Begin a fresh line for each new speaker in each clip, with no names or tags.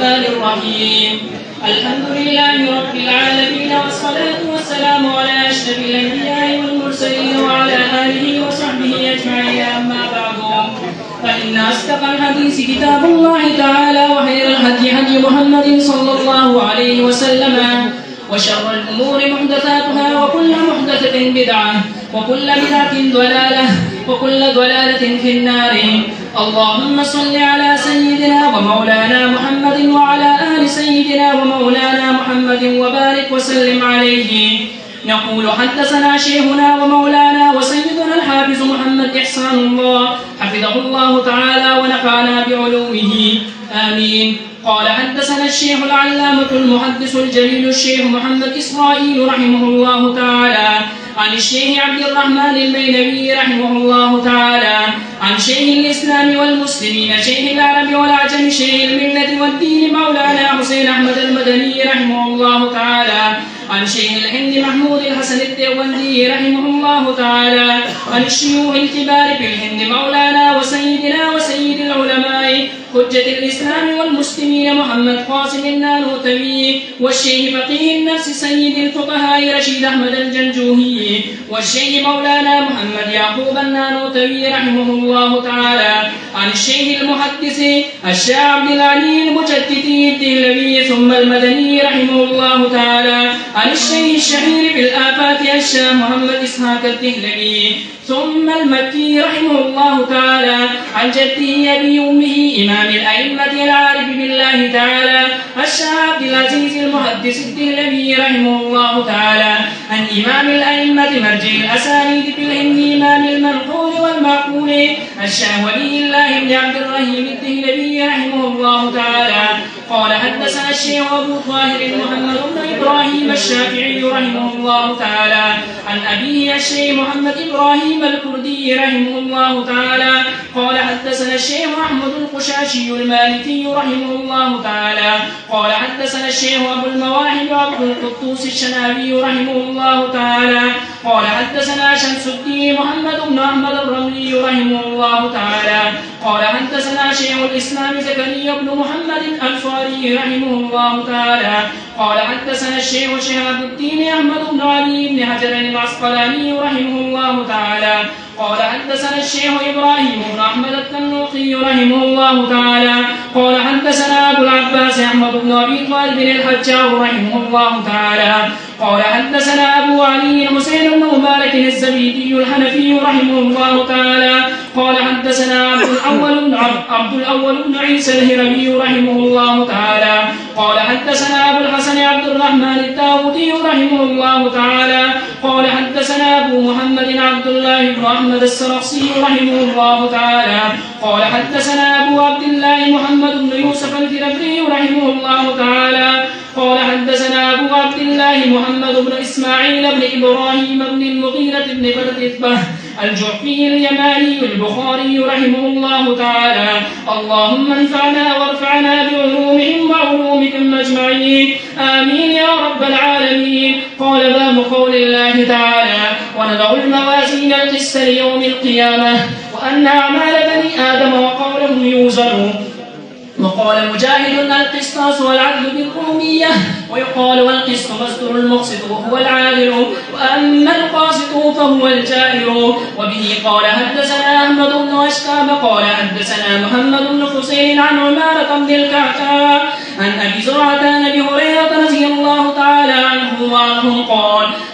الرحمن الرحيم. الحمد لله رب العالمين، والصلاة والسلام على أشرف الأنبياء والمرسلين وعلى آله وصحبه أجمعين. أما بعد، فإن أصدق الحديث كتاب الله تعالى، وخير الهدي هدي محمد صلى الله عليه وسلم، وشر الأمور محدثاتها، وكل محدثة بدعة، وكل بدعة ضلالة، وكل ضلالة في النار. اللهم صل على سيدنا ومولانا محمد وعلى آل سيدنا ومولانا محمد وبارك وسلم عليه. نقول حدثنا شيخنا ومولانا وسيدنا الحافظ محمد إحسان الله حفظه الله تعالى ونفعنا بعلومه، آمين. قال حدثنا الشيخ العلامة المحدث الجليل الشيخ محمد إسرائيل رحمه الله تعالى عن الشيخ عبد الرحمن البيلوي رحمه الله تعالى عن شيخ الإسلام والمسلمين شيخ العرب والعجم شيخ الملة والدين مولانا حسين أحمد المدني رحمه الله تعالى عن شيخ الهند محمود الحسن الديوندي رحمه الله تعالى عن الشيوخ الكبار في الهند مولانا وسيدنا وسيد العلماء حجة الإسلام والمسلمين محمد قاسم النانوتوي، والشيخ فقيه النفس سيد الفقهاء رشيد أحمد الجنجوهي، والشيخ مولانا محمد يعقوب النانوتوي رحمه الله تعالى عن الشيخ المحدث الشيخ عبد العلي المجددي الدهلوي ثم المدني رحمه الله تعالى عن الشيخ الشهير بالآفات الشيخ محمد إسحاق الدهلوي ثم المكي رحمه الله تعالى عن جده أبي أمه إمام الأئمة العارف بالله تعالى الشيخ عبد العزيز المحدث الدهلوي رحمه الله تعالى عن إمام الأئمة مرجع الأسانيد في الهند إمام المنقول والمعقول الشيخ ولي الله بن عبد الرحيم الدهلوي رحمه الله تعالى قال حدثنا الشيخ أبو طاهر محمد بن إبراهيم الشافعي رحمه الله تعالى عن أبيه الشيخ محمد إبراهيم الكردي رحمه الله تعالى قال حدثنا الشيخ أحمد القشاشي المالكي رحمه الله تعالى قال حدثنا الشيخ أبو المواهب عبد القدوس الشنابي رحمه الله تعالى قال حدثنا شمس الدين محمد بن أحمد الرملي رحمه الله تعالى قال حدثنا شيخ الإسلام زكريا بن محمد الأنصاري رحمه الله تعالى قال حدثنا الشيخ شهاب الدين أحمد بن علي بن حجر العسقلاني رحمه الله تعالى قال حدثنا الشيخ إبراهيم بن أحمد التنوخي رحمه الله تعالى قال حدثنا أبو العباس أحمد بن أبي طالب الحجار رحمه الله تعالى قال حدثنا أبو علي حسين بن مبارك الزبيدي الحنفي رحمه الله تعالى قال حدثنا عبد الأول بن عيسى الهروي رحمه الله تعالى قال حدثنا أبو الحسن عبد الرحمن الداودي رحمه الله تعالى قال حدثنا أبو محمد عبد الله بن أحمد السرخسي رحمه الله تعالى قال حدثنا أبو عبد الله محمد بن يوسف الفربري رحمه الله تعالى قال حدثنا أبو عبد الله محمد بن إسماعيل بن إبراهيم بن المغيرة بن بردبة الجعفي اليماني البخاري رحمه الله تعالى اللهم انفعنا وارفعنا بعلومهم وعلومكم أجمعين، آمين يا رب العالمين. قال باب قول الله تعالى ونضع الموازين القسط ليوم القيامة وأن أعمال بني آدم وقولهم يوزنون. وقال مجاهد القسطاس والعدل بالرومية، ويقال والقسط مصدر المقسط وهو العادل، وأما القاسط فهو الجائر. وبه قال حدثنا أحمد بن أشكاب قال حدثنا محمد بن حسين عن عمارة بن الكعكاء عن أبي زرعة عن أبي هريرة رضي الله تعالى عنه وعنهم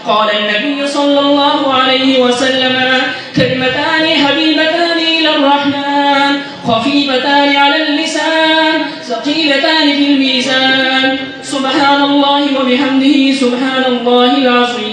قال النبي صلى الله عليه وسلم كلمتان حبيبتان إلى الرحمن خفيفتان على اللسان ثقيلتان في الميزان سبحان الله وبحمده سبحان الله العظيم.